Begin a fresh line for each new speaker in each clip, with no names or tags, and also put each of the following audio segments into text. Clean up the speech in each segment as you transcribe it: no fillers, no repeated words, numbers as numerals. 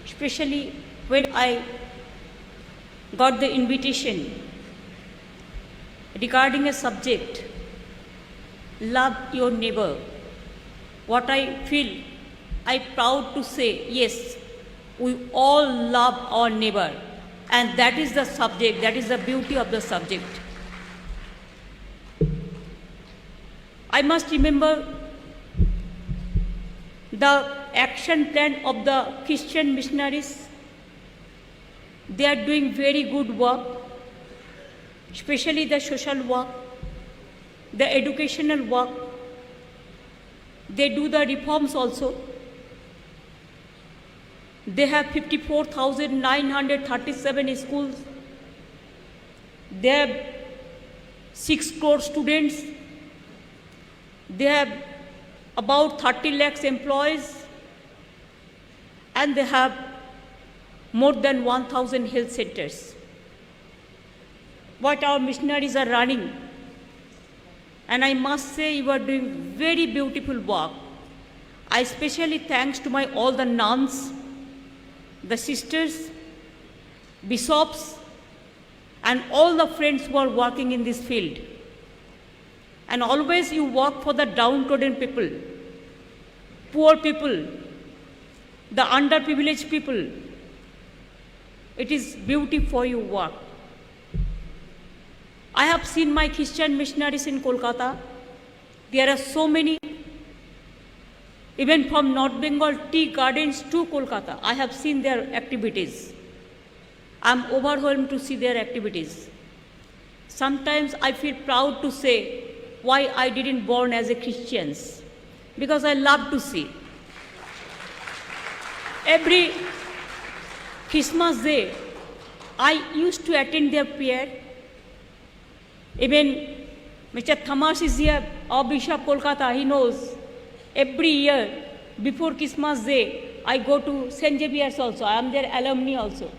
especially when I got the invitation regarding a subject, love your neighbor. What I feel, I proud to say, yes, we all love our neighbor, and that is the subject, that is the beauty of the subject. I must remember the action plan of the Christian missionaries. They are doing very good work, especially the social work, the educational work. They do the reforms also. They have 54,937 schools. They have 6 crore students. They have about 30 lakhs employees. And they have more than 1,000 health centers. What our missionaries are running. And I must say, you are doing very beautiful work. I especially thanks to all the nuns, the sisters, bishops, and all the friends who are working in this field. And always you work for the downtrodden people, poor people, the underprivileged people. It is beauty for your work. I have seen my Christian missionaries in Kolkata. There are so many, even from North Bengal tea gardens to Kolkata. I have seen their activities. I am overwhelmed to see their activities. Sometimes I feel proud to say why I didn't born as a Christian, because I love to see. Every Christmas Day, I used to attend their prayer. Even Mr. Thomas is here, our Bishop Kolkata, he knows. Every year, before Christmas Day, I go to St. Xavier's also. I am their alumni also.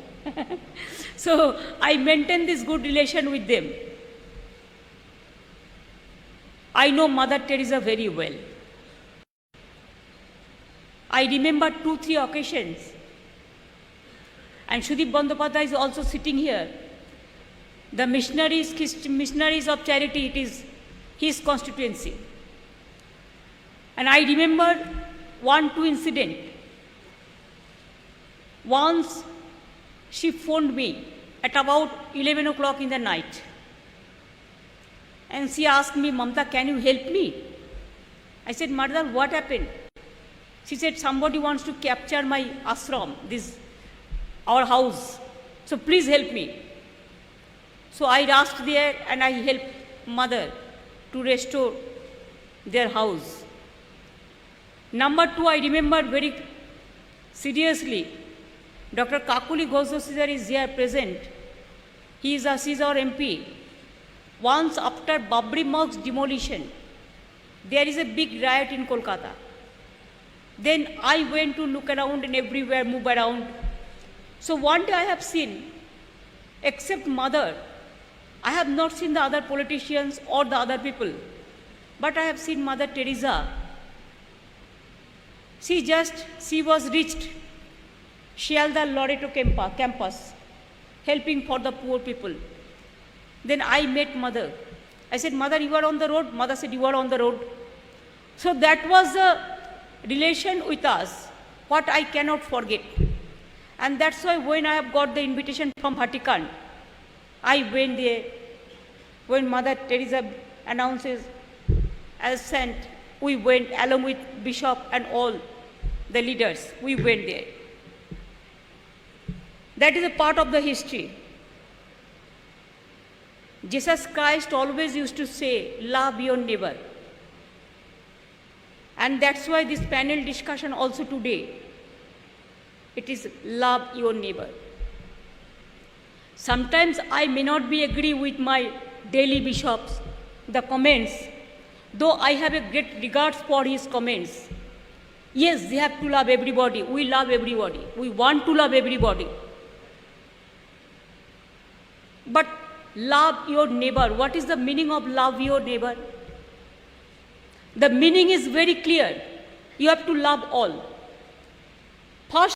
So I maintain this good relation with them. I know Mother Teresa very well. I remember 2-3 occasions. And Sudip Bandyopadhyay is also sitting here. The missionaries of charity, it is his constituency. And I remember 1-2 incident. Once she phoned me at about 11 o'clock in the night. And she asked me, Mamta, can you help me? I said, Mother, what happened? She said, somebody wants to capture my ashram, our house. So please help me. So I rushed there and I helped Mother to restore their house. Number 2, I remember very seriously, Dr. Kakuli Ghosh is here present. She is our MP. Once after Babri Mosque demolition, there is a big riot in Kolkata. Then I went to look around and everywhere, move around. So one day I have seen, except Mother, I have not seen the other politicians or the other people, but I have seen Mother Teresa. She was reached Shialda Loreto campus, helping for the poor people. Then I met Mother. I said, Mother, you are on the road? Mother said, you are on the road. So that was the relation with us, what I cannot forget. And that's why when I have got the invitation from Vatican, I went there. When Mother Teresa announces as sent, we went along with Bishop and all the leaders. We went there. That is a part of the history. Jesus Christ always used to say, love your neighbor. And that's why this panel discussion also today, it is love your neighbor. Sometimes I may not be agree with my daily bishops, the comments, though I have a great regards for his comments. Yes, they have to love everybody. We love everybody. We want to love everybody. But love your neighbor. What is the meaning of love your neighbor? The meaning is very clear. You have to love all. First,